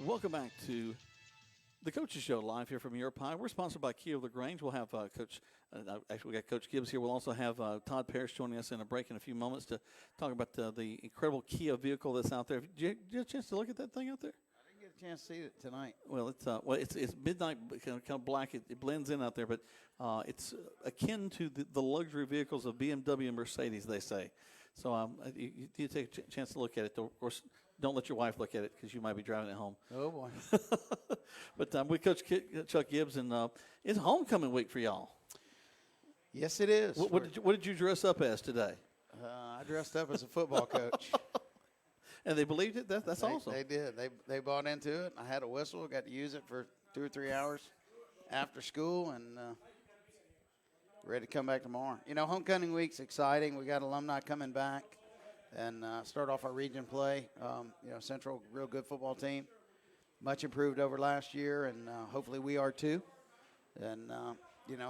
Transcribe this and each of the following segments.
Welcome back to the Coaches Show live here from Your Pie. We're sponsored by Kia of LaGrange. We'll have actually we got Coach Gibbs here. We'll also have Todd Parish joining us in a break in a few moments to talk about the incredible Kia vehicle that's out there. Did you get a chance to look at that thing out there? I didn't get a chance to see it tonight. Well, it's midnight, kind of black. It blends in out there, but it's akin to the luxury vehicles of BMW and Mercedes, they say. So you take a chance to look at it. Of course, don't let your wife look at it because you might be driving it home. Oh, boy. But we Coach Chuck Gibbs, and it's homecoming week for y'all. Yes, it is. What did you dress up as today? I dressed up as a football coach. And they believed it? That's awesome. They did. They bought into it. I had a whistle. Got to use it for 2 or 3 hours after school, and ready to come back tomorrow. You know, homecoming week's exciting. We got alumni coming back and start off our region play. Central, real good football team. Much improved over last year, and hopefully we are too. And,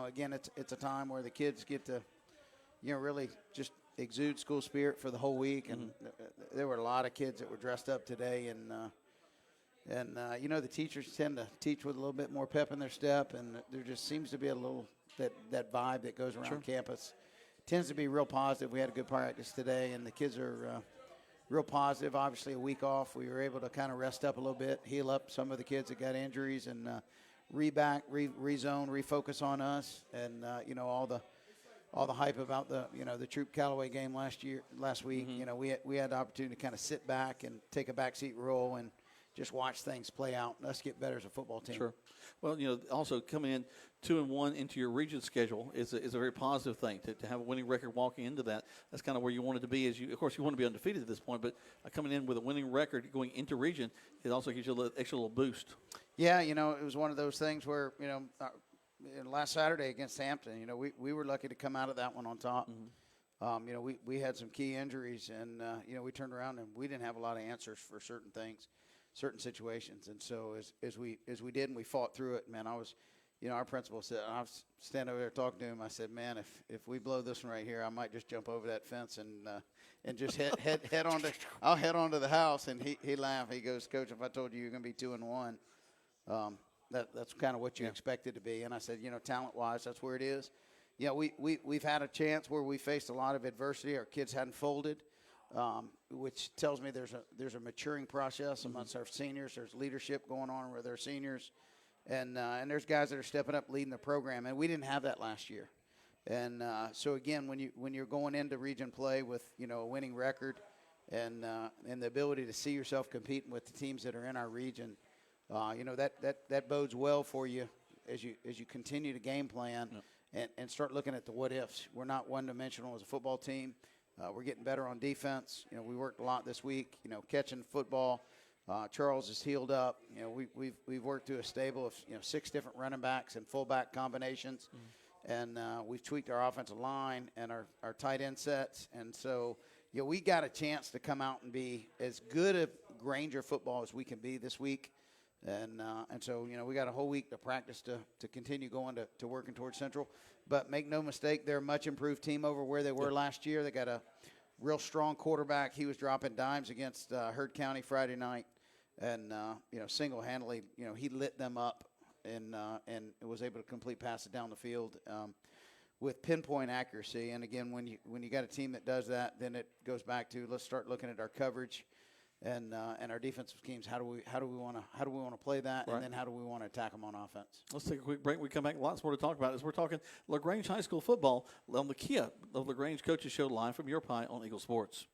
again, it's a time where the kids get to, really just exude school spirit for the whole week. And there were a lot of kids that were dressed up today. And the teachers tend to teach with a little bit more pep in their step. And there just seems to be a little that vibe that goes around campus. Tends to be real positive. We had a good practice today, and the kids are real positive. Obviously, a week off, we were able to kind of rest up a little bit, heal up some of the kids that got injuries, and rezone, refocus on us, and all the hype about the Troop Callaway game last week. We had the opportunity to kind of sit back and take a backseat role and just watch things play out. Let's get better as a football team. Sure. Well, also coming in 2-1 into your region schedule is a very positive thing to have a winning record walking into that. That's kind of where you wanted to be. Of course, you want to be undefeated at this point, but coming in with a winning record going into region, it also gives you extra little boost. Yeah, it was one of those things where last Saturday against Hampton, we were lucky to come out of that one on top. We had some key injuries, and we turned around and we didn't have a lot of answers for certain things, certain situations, and so as we did and we fought through it, man, I was, our principal said, I was standing over there talking to him. I said, man, if we blow this one right here, I might just jump over that fence and just head on to, I'll head on to the house. And he laughed. He goes, Coach, if I told you you're going to be 2-1, that's kind of what you expected to be. And I said, talent-wise, that's where it is. We've had a chance where we faced a lot of adversity. Our kids hadn't folded. Which tells me there's a maturing process amongst our seniors. There's leadership going on with our seniors, and there's guys that are stepping up, leading the program, and we didn't have that last year. And so again, when you're going into region play with a winning record, and the ability to see yourself competing with the teams that are in our region, that bodes well for you as you continue to game plan and start looking at the what ifs. We're not one dimensional as a football team. We're getting better on defense. We worked a lot this week, catching football. Charles is healed up. We've worked through a stable of, 6 different running backs and fullback combinations. And we've tweaked our offensive line and our tight end sets. And so, we got a chance to come out and be as good a Granger football as we can be this week. And so, we got a whole week to practice to continue going to working towards Central. But make no mistake, they're a much improved team over where they were last year. They got a real strong quarterback. He was dropping dimes against Heard County Friday night. And, single-handedly, he lit them up and was able to complete passes down the field with pinpoint accuracy. And, again, when you got a team that does that, then it goes back to let's start looking at our coverage and our defensive schemes. How do we want to play that, and then how do we want to attack them on offense? Let's take a quick break. We come back. Lots more to talk about as we're talking LaGrange High School football on the Kia of LaGrange Coaches Show live from Your Pie on Eagle Sports.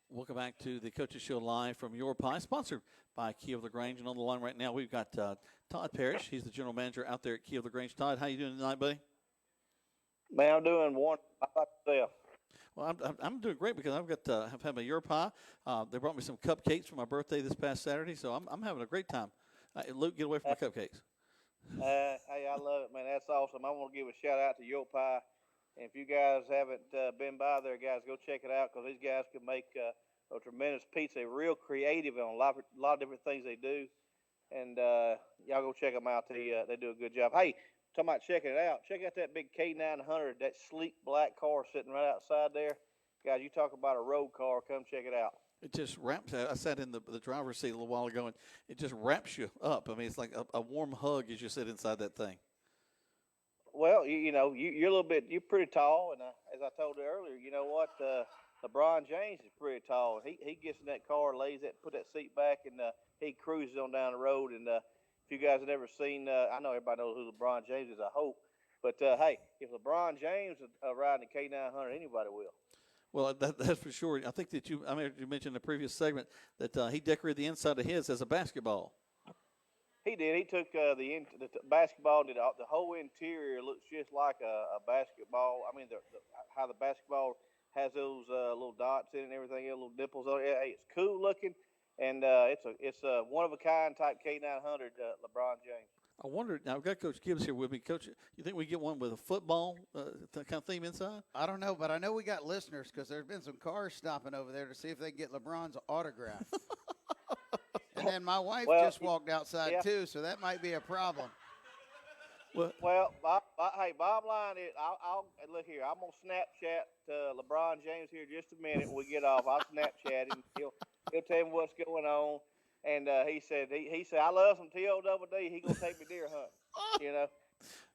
Welcome back to the Coaches Show live from Your Pie, sponsored by Key of LaGrange. And on the line right now, we've got Todd Parish. He's the general manager out there at Key of LaGrange. Todd, how you doing tonight, buddy? Man, I'm doing one. How about yourself? Well, I'm doing great because I've had my Your Pie. They brought me some cupcakes for my birthday this past Saturday, so I'm having a great time. Luke, get away from my cupcakes. Hey, I love it, man. That's awesome. I want to give a shout out to Yo Pie. And if you guys haven't been by there, guys, go check it out because these guys can make a tremendous pizza. They're real creative on a lot of different things they do. And y'all go check them out. They do a good job. Hey, talking about checking it out, check out that big K900, that sleek black car sitting right outside there. Guys, you talk about a road car, come check it out. It just wraps. I sat in the driver's seat a little while ago, and it just wraps you up. I mean, it's like a warm hug as you sit inside that thing. Well, you're a little bit, you're pretty tall, and as I told you earlier, you know what, LeBron James is pretty tall. He gets in that car, put that seat back, and he cruises on down the road. And if you guys have never seen, I know everybody knows who LeBron James is, I hope. But, hey, if LeBron James is riding the K900, anybody will. Well, that's for sure. I think that you mentioned in the previous segment that he decorated the inside of his as a basketball. He did. He took the basketball, did the whole interior looks just like a basketball. I mean, how the basketball has those little dots in it and everything, little nipples on it. Hey, it's cool looking, and it's a one of a kind type K900 LeBron James. I wonder, now I've got Coach Gibbs here with me. Coach, you think we get one with a football kind of theme inside? I don't know, but I know we got listeners because there's been some cars stopping over there to see if they can get LeBron's autograph. And then my wife just walked outside, too, so that might be a problem. Well, hey, bottom line is, I'll look here. I'm going to Snapchat LeBron James here just a minute when we get off. I'll Snapchat him. He'll tell me what's going on. And he said, I love some T-O-double-D. He's going to take me deer hunting, you know.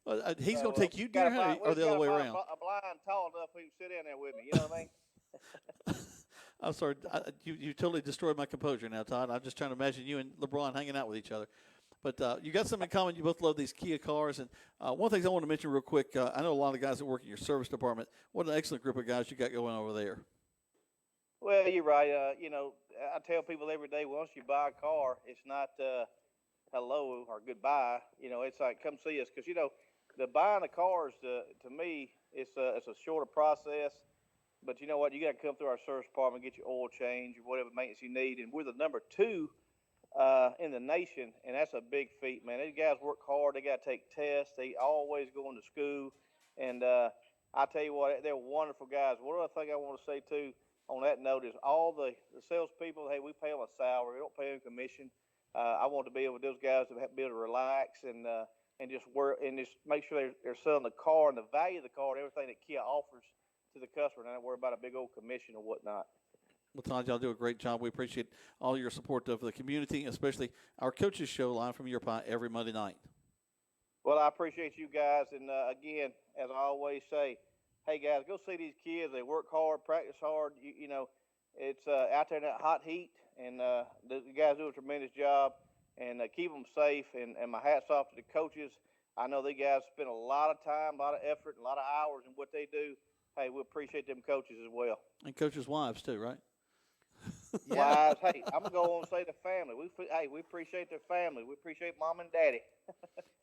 Well, he's going to take you deer hunting or the other way around? A blind tall enough who can sit in there with me, you know what I mean? I'm sorry. You totally destroyed my composure now, Todd. I'm just trying to imagine you and LeBron hanging out with each other. But you got something in common. You both love these Kia cars. And one of the things I want to mention real quick, I know a lot of guys that work in your service department. What an excellent group of guys you got going over there. Well, you're right. I tell people every day, once you buy a car, it's not hello or goodbye. It's like, come see us. Because, the buying the cars, to me, it's a shorter process. But you know what? You got to come through our service department, get your oil change or whatever maintenance you need. And we're the number 2 in the nation, and that's a big feat, man. These guys work hard. They got to take tests. They always going to school. And I tell you what, they're wonderful guys. One other thing I want to say, too, on that note is all the salespeople, hey, we pay them a salary. We don't pay them commission. I want to be able with those guys to be able to relax and just work and just make sure they're selling the car and the value of the car and everything that Kia offers to the customer, and not worry about a big old commission or whatnot. Well, Todd, y'all do a great job. We appreciate all your support of the community, especially our Coaches Show live from Your Pie every Monday night. Well, I appreciate you guys, and again, as I always say, hey guys, go see these kids. They work hard, practice hard. It's out there in that hot heat, and the guys do a tremendous job, and keep them safe. And my hats off to the coaches. I know they guys spend a lot of time, a lot of effort, and a lot of hours in what they do. Hey, we appreciate them coaches as well. And coaches' wives, too, right? Wives. Hey, I'm going to go on and say the family. We appreciate their family. We appreciate mom and daddy.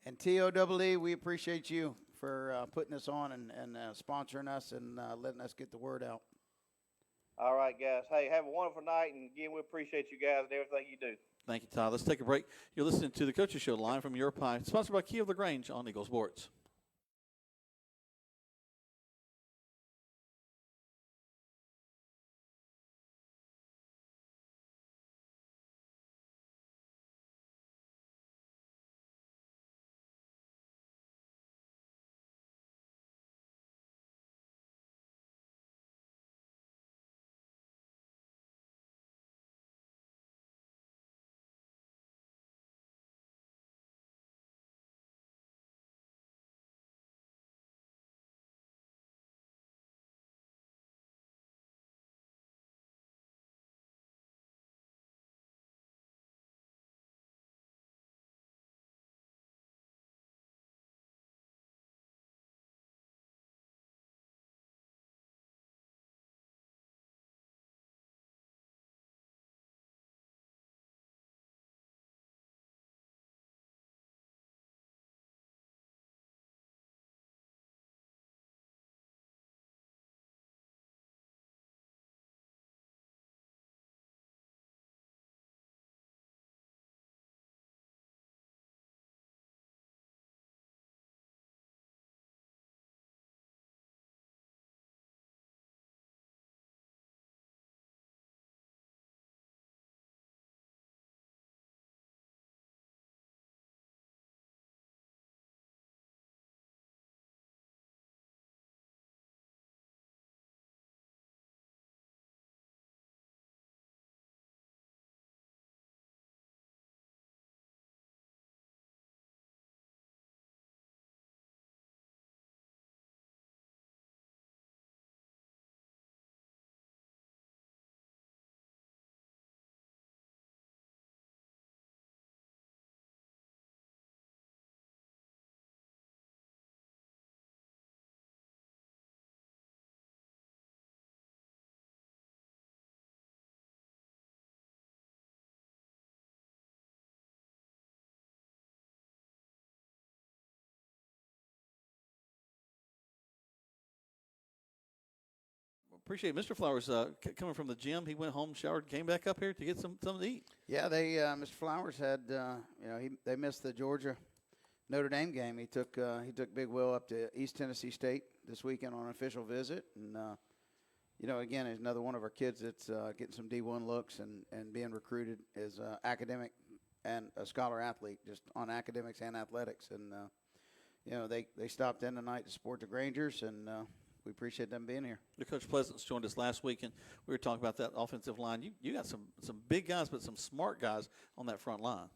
And T-O-double-E, we appreciate you for putting us on and sponsoring us and letting us get the word out. All right, guys. Hey, have a wonderful night. And, again, we appreciate you guys and everything you do. Thank you, Todd. Let's take a break. You're listening to the Coaches Show live from Your Pie, sponsored by Key of LaGrange on Eagle Sports. appreciate Mr. Flowers coming from the gym. He went home, showered, came back up here to get something to eat. Yeah, Mr. Flowers had they missed the Georgia Notre Dame game. He took Big Will up to East Tennessee State this weekend on an official visit, and again, he's another one of our kids that's getting some D1 looks and being recruited as academic and a scholar athlete, just on academics and athletics. And they stopped in tonight to support the Grangers, and we appreciate them being here. Coach Pleasant's joined us last week, and we were talking about that offensive line. You got some big guys, but some smart guys on that front line.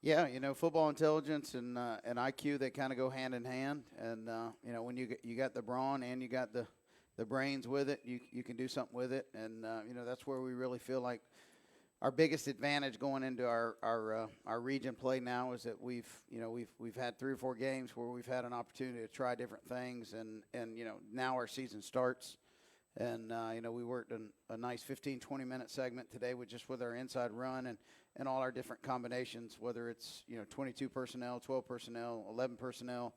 Yeah, football intelligence and IQ, they kind of go hand in hand. And when you got the brawn and you got the brains with it, you can do something with it. And that's where we really feel like our biggest advantage going into our region play now is that we've had 3 or 4 games where we've had an opportunity to try different things, and now our season starts. And we worked a nice 15-20 minute segment today with our inside run and all our different combinations, whether it's 22 personnel, 12 personnel, 11 personnel,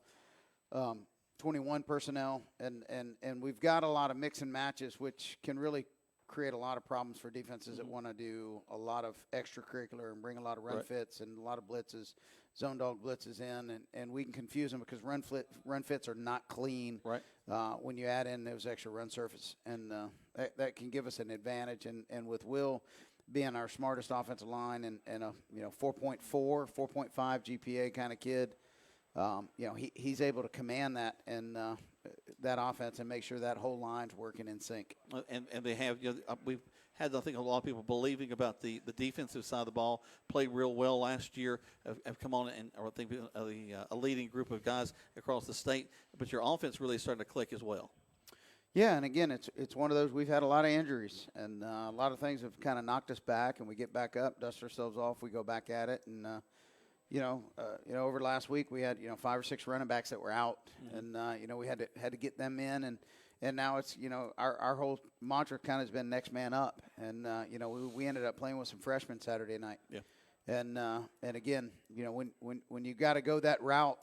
21 personnel, and we've got a lot of mix and matches, which can really create a lot of problems for defenses that want to do a lot of extracurricular and bring a lot of run fits and a lot of blitzes, zone dog blitzes in, and we can confuse them because run fits are not clean when you add in those extra run surface, and that can give us an advantage. And with Will being our smartest offensive line and a 4.4, 4.5 GPA kind of kid, he's able to command that and that offense and make sure that whole line's working in sync. And they have, we've had, I think, a lot of people believing about the defensive side of the ball. Played real well last year, have come on, and I think a leading group of guys across the state. But your offense really starting to click as well. Yeah, and again, it's one of those, we've had a lot of injuries, and a lot of things have kind of knocked us back, and we get back up, dust ourselves off, we go back at it, and over last week we had 5 or 6 running backs that were out, and we had to get them in, and now it's our whole mantra kind of has been next man up, and we ended up playing with some freshmen Saturday night, and again when you got to go that route,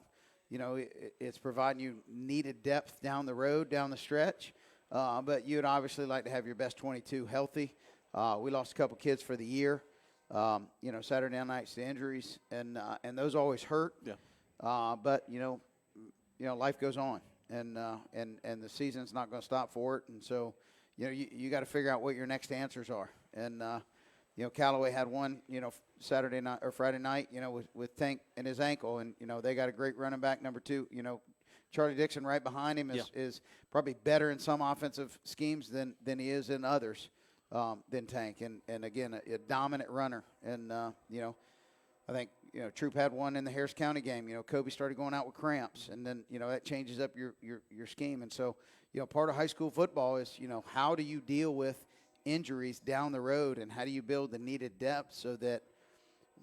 it's providing you needed depth down the road, down the stretch, but you'd obviously like to have your best 22 healthy. We lost a couple kids for the year. Saturday nights to injuries, and those always hurt. Yeah. But life goes on, and the season's not going to stop for it, and so you got to figure out what your next answers are. And Callaway had one Saturday night or Friday night with Tank and his ankle, and they got a great running back number 2. Charlie Dixon right behind him is probably better in some offensive schemes than he is in others. Than Tank, and again a dominant runner, and I think Troop had one in the Harris County game. Kobe started going out with cramps, and then that changes up your scheme, and so part of high school football is how do you deal with injuries down the road, and how do you build the needed depth so that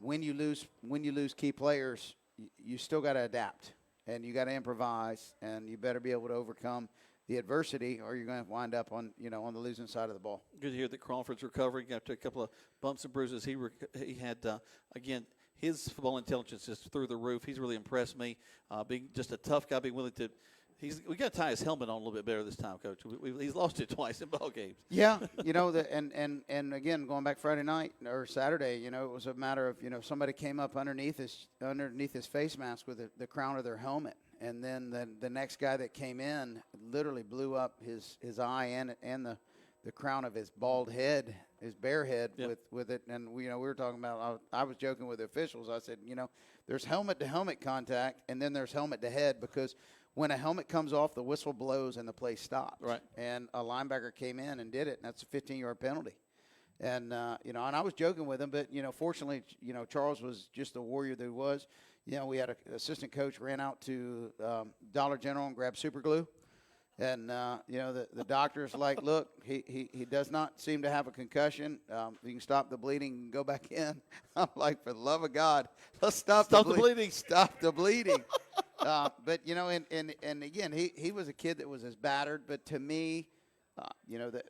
when you lose key players, you still got to adapt, and you got to improvise, and you better be able to overcome the adversity, or you're going to wind up on on the losing side of the ball. Good to hear that Crawford's recovering after a couple of bumps and bruises. He had again, his football intelligence is through the roof. He's really impressed me. Being just a tough guy, being willing to. We got to tie his helmet on a little bit better this time, Coach. He's lost it twice in ball games. Yeah, and again, going back Friday night or Saturday, it was a matter of somebody came up underneath his face mask with the crown of their helmet. And then the next guy that came in literally blew up his eye and the crown of his bald head, his bare head with it. And we were talking about. I was joking with the officials. I said, there's helmet to helmet contact, and then there's helmet to head, because when a helmet comes off, the whistle blows and the play stops. Right. And a linebacker came in and did it, and that's a 15-yard penalty. And and I was joking with him, but fortunately, Charles was just the warrior that he was. We had an assistant coach ran out to Dollar General and grabbed super glue. And, the doctor's like, look, he does not seem to have a concussion. You can stop the bleeding and go back in. I'm like, for the love of God, let's stop the bleeding. Stop the bleeding. But, and again, he was a kid that was as battered. But to me,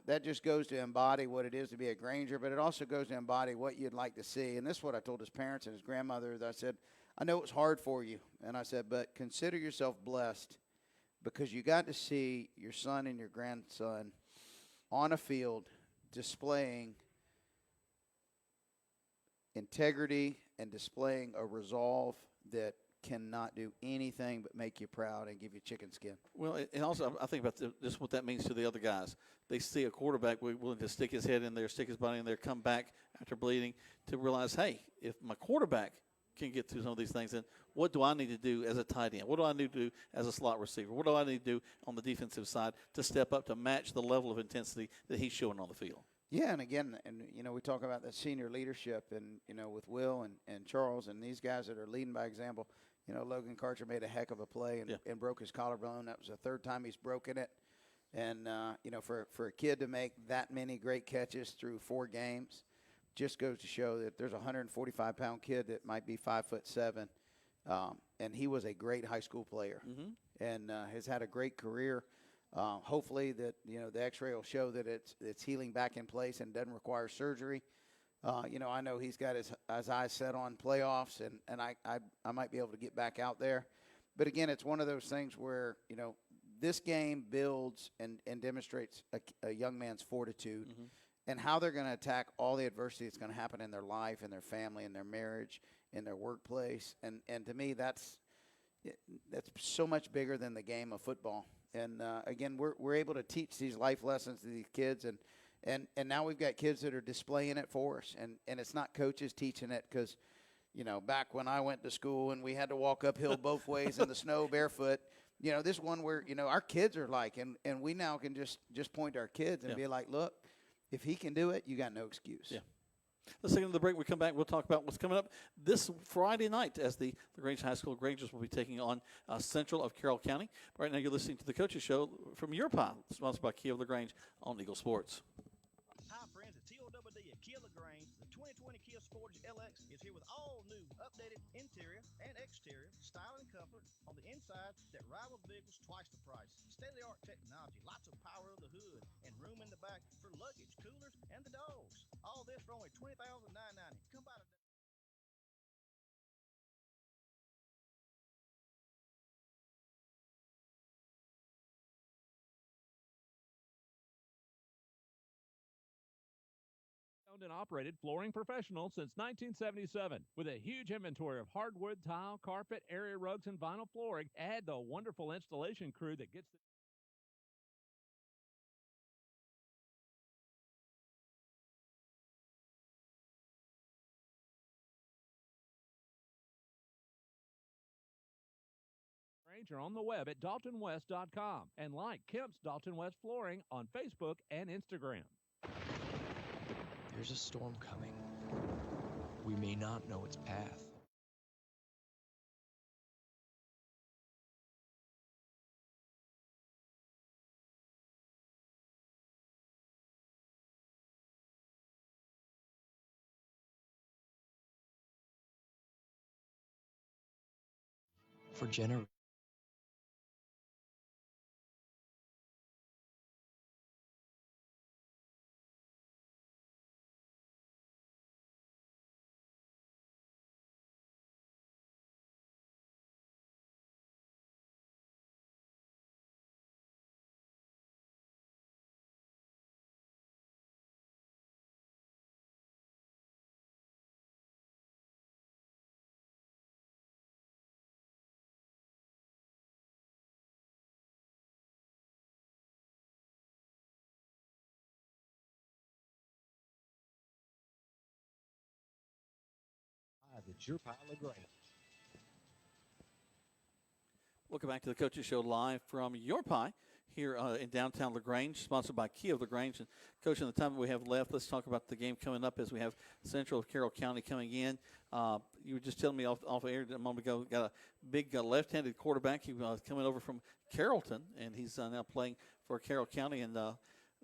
that just goes to embody what it is to be a Granger. But it also goes to embody what you'd like to see. And this is what I told his parents and his grandmother. I said, I know it was hard for you. And I said, but consider yourself blessed, because you got to see your son and your grandson on a field displaying integrity and displaying a resolve that cannot do anything but make you proud and give you chicken skin. Well, and also I think about just what that means to the other guys. They see a quarterback willing to stick his head in there, stick his body in there, come back after bleeding to realize, hey, if my quarterback can get through some of these things, then what do I need to do as a tight end? What do I need to do as a slot receiver? What do I need to do on the defensive side to step up to match the level of intensity that he's showing on the field? Yeah, and again, we talk about the senior leadership and, with Will and Charles and these guys that are leading by example. Logan Karcher made a heck of a play and broke his collarbone. That was the third time he's broken it. And, for a kid to make that many great catches through 4 games just goes to show that there's a 145-pound kid that might be 5'7", and he was a great high school player and has had a great career. Hopefully that, the x-ray will show that it's healing back in place and doesn't require surgery. I know he's got his eyes set on playoffs, and I might be able to get back out there. But, again, it's one of those things where, this game builds and demonstrates a young man's fortitude and how they're going to attack all the adversity that's going to happen in their life, in their family, in their marriage, in their workplace. And to me, that's so much bigger than the game of football. And, again, we're able to teach these life lessons to these kids, and now we've got kids that are displaying it for us. And it's not coaches teaching it because, back when I went to school and we had to walk uphill both ways in the snow barefoot, this one where, our kids are like, and we now can just point to our kids and be like, look, if he can do it, you got no excuse. Yeah. Let's take another break. We come back. We'll talk about what's coming up this Friday night as the LaGrange High School Rangers will be taking on Central of Carroll County. Right now you're listening to the Coaches Show from your pile, sponsored by Kia of LaGrange on Eagle Sports. Hi, friends. It's TOWD at Kia LaGrange. The 2020 Kia Sportage LX is here with all new, updated interior and exterior style and comfort on the inside that rivals vehicles twice the price. State-of-the-art technology, lots of power of the hood, and room in the back for luggage, coolers, and the dogs. All this for only $20,990. Come by today. Owned and operated flooring professional since 1977. With a huge inventory of hardwood, tile, carpet, area rugs, and vinyl flooring, add the wonderful installation crew that gets the Ranger on the web at DaltonWest.com and like Kemp's Dalton West Flooring on Facebook and Instagram. There's a storm coming. We may not know its path. For generations. It's your pile of grain. Welcome back to the Coaches Show live from your pie here in downtown LaGrange, sponsored by Kia of LaGrange. And, Coach, in the time that we have left, let's talk about the game coming up as we have Central of Carroll County coming in. You were just telling me off air a moment ago, got a big left-handed quarterback. He was coming over from Carrollton, and he's now playing for Carroll County. And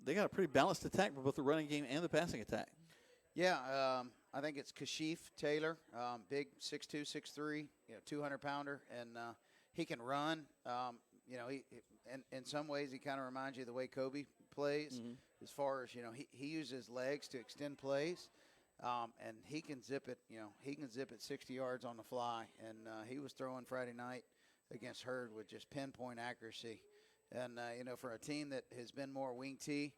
they got a pretty balanced attack for both the running game and the passing attack. Yeah, I think it's Kashif Taylor, big 6'2", 6'3", 200-pounder, and he can run. He in some ways he kind of reminds you of the way Kobe plays, as far as he uses legs to extend plays, and he can zip it. He can zip it 60 yards on the fly, and he was throwing Friday night against Hurd with just pinpoint accuracy. And for a team that has been more wing tee,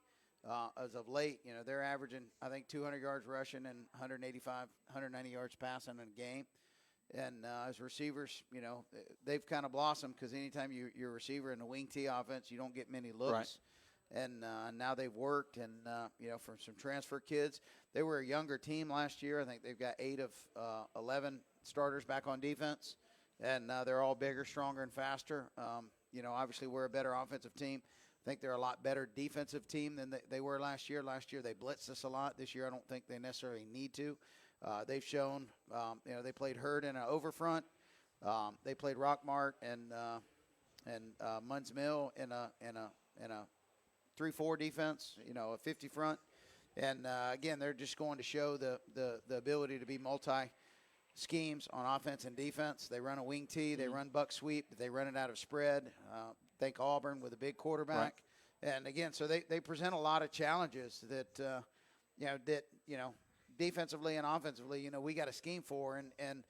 as of late, they're averaging, I think, 200 yards rushing and 190 yards passing in a game. And as receivers, they've kind of blossomed because anytime you're a receiver in a wing T offense, you don't get many looks. Right. And now they've worked, and, from some transfer kids. They were a younger team last year. I think they've got 8 of 11 starters back on defense, and they're all bigger, stronger, and faster. Obviously we're a better offensive team. I think they're a lot better defensive team than they were last year. Last year they blitzed us a lot. This year I don't think they necessarily need to. They've shown, they played Hurd in an overfront. They played Rockmart and Munns Mill in a 3-4 defense, a 50 front. And, again, they're just going to show the ability to be multi-schemes on offense and defense. They run a wing T. They run buck sweep. They run it out of spread. Think Auburn with a big quarterback. Right. And, again, so they present a lot of challenges that, defensively and offensively, we got a scheme for. And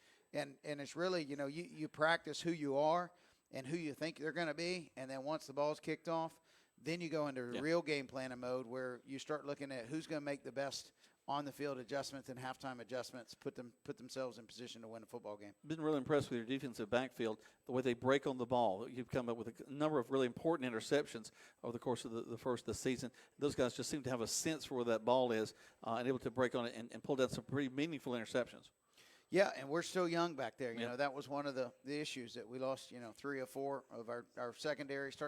it's really, you practice who you are and who you think they're going to be. And then once the ball's kicked off, then you go into real game planning mode where you start looking at who's going to make the best on-the-field adjustments and halftime adjustments, put themselves in position to win a football game. Been really impressed with your defensive backfield, the way they break on the ball. You've come up with a number of really important interceptions over the course of the season. Those guys just seem to have a sense for where that ball is and able to break on it and pull down some pretty meaningful interceptions. Yeah, and we're still young back there. That was one of the issues that we lost, 3 or 4 of our starting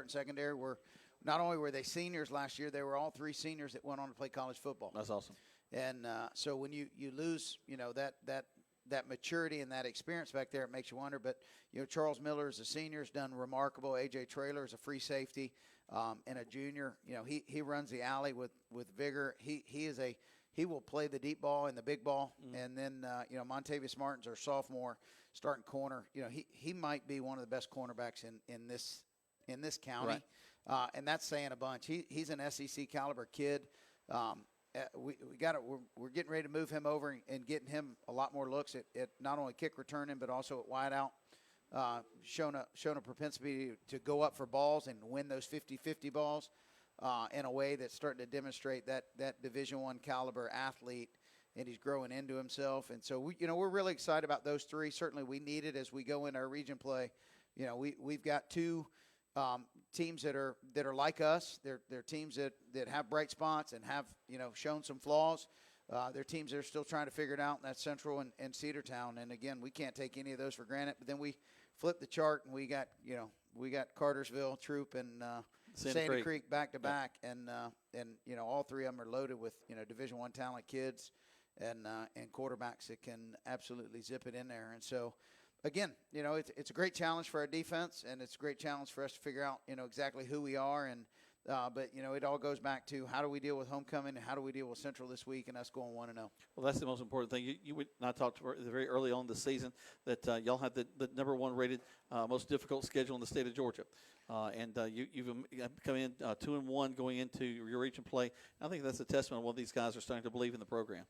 secondary were not only were they seniors last year, they were all 3 seniors that went on to play college football. That's awesome. And so when you lose, that maturity and that experience back there, it makes you wonder. But, Charles Miller is a senior, has done remarkable. A.J. Traylor is a free safety and a junior. He runs the alley with vigor. He will play the deep ball and the big ball. And then, Montavious Martin's our sophomore starting corner. He might be one of the best cornerbacks in this county. Right. And that's saying a bunch. He's an SEC caliber kid. We're getting ready to move him over and getting him a lot more looks at not only kick returning but also at wide out. Shown a propensity to go up for balls and win those 50-50 balls in a way that's starting to demonstrate that Division I caliber athlete, and he's growing into himself. And so we're really excited about those 3. Certainly we need it as we go into our region play. We've got 2 teams that are like us. They're teams that have bright spots and have shown some flaws. They're teams that are still trying to figure it out, and that's Central and Cedartown. And again, we can't take any of those for granted. But then we flip the chart and we got Cartersville, Troop, and Sandy Creek back to back, and all 3 of them are loaded with Division I talent kids and quarterbacks that can absolutely zip it in there. And so. Again, it's a great challenge for our defense, and it's a great challenge for us to figure out, exactly who we are. And but it all goes back to how do we deal with homecoming and how do we deal with Central this week, and us going 1-0. Well, that's the most important thing. You and I talked very early on this season that y'all had the number 1 rated most difficult schedule in the state of Georgia, and you've come in 2-1 going into your region play. I think that's a testament of what these guys are starting to believe in the program.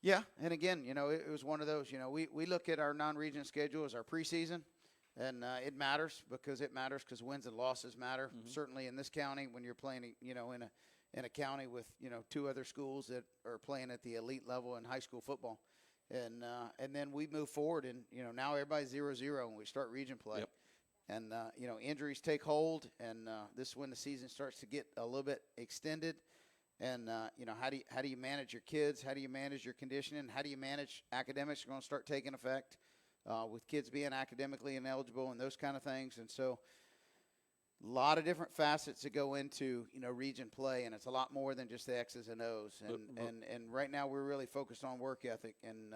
Yeah, and again, it was one of those, we look at our non-region schedule as our preseason, and it matters because wins and losses matter. Mm-hmm. Certainly in this county when you're playing, in a county with, 2 other schools that are playing at the elite level in high school football. And then we move forward and, now everybody's 0-0 when we start region play. Yep. And, injuries take hold, and this is when the season starts to get a little bit extended. And, how do you manage your kids? How do you manage your conditioning? How do you manage academics are going to start taking effect with kids being academically ineligible and those kind of things. And so a lot of different facets that go into, region play, and it's a lot more than just the X's and O's. And right now we're really focused on work ethic. And,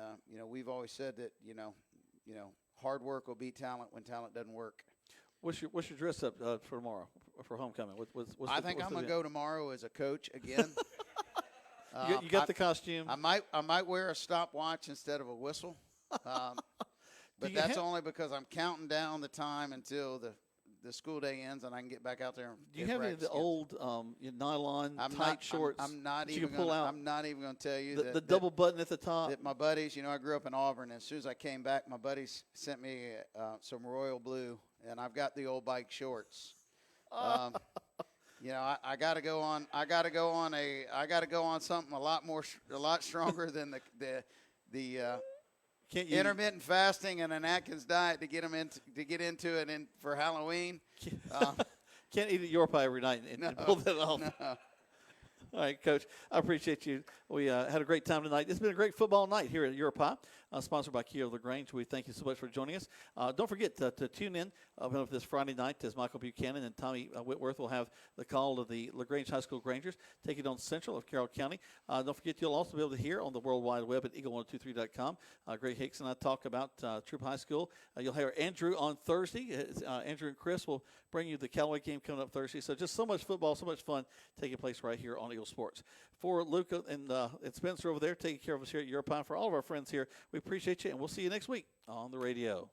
we've always said that, hard work will beat talent when talent doesn't work. What's your dress up for tomorrow, for homecoming? I think I'm going to go tomorrow as a coach again. You got the costume. I might wear a stopwatch instead of a whistle. But that's only because I'm counting down the time until the school day ends and I can get back out there. Do you have any of the old nylon tight shorts? I'm not even going to tell you the double button at the top. That my buddies, I grew up in Auburn. And as soon as I came back, my buddies sent me some royal blue, and I've got the old bike shorts. you know, I got to go on. I got to go on something a lot stronger than the Can't you, intermittent fasting and an Atkins diet to get into it for Halloween. can't eat at your pie every night and pull that off. No. All right, Coach. I appreciate you. We had a great time tonight. It's been a great football night here at Your Pie, sponsored by Kia of LaGrange. We thank you so much for joining us. Don't forget to tune in this Friday night as Michael Buchanan and Tommy Whitworth will have the call of the LaGrange High School Grangers taking on Central of Carroll County. Don't forget you'll also be able to hear on the World Wide Web at eagle1023.com. Greg Hicks and I talk about Troop High School. You'll hear Andrew on Thursday. Andrew and Chris will bring you the Callaway game coming up Thursday. So just so much football, so much fun taking place right here on Eagle Sports. For Luca and Spencer over there taking care of us here at Your Pie, for all of our friends here, we appreciate you, and we'll see you next week on the radio.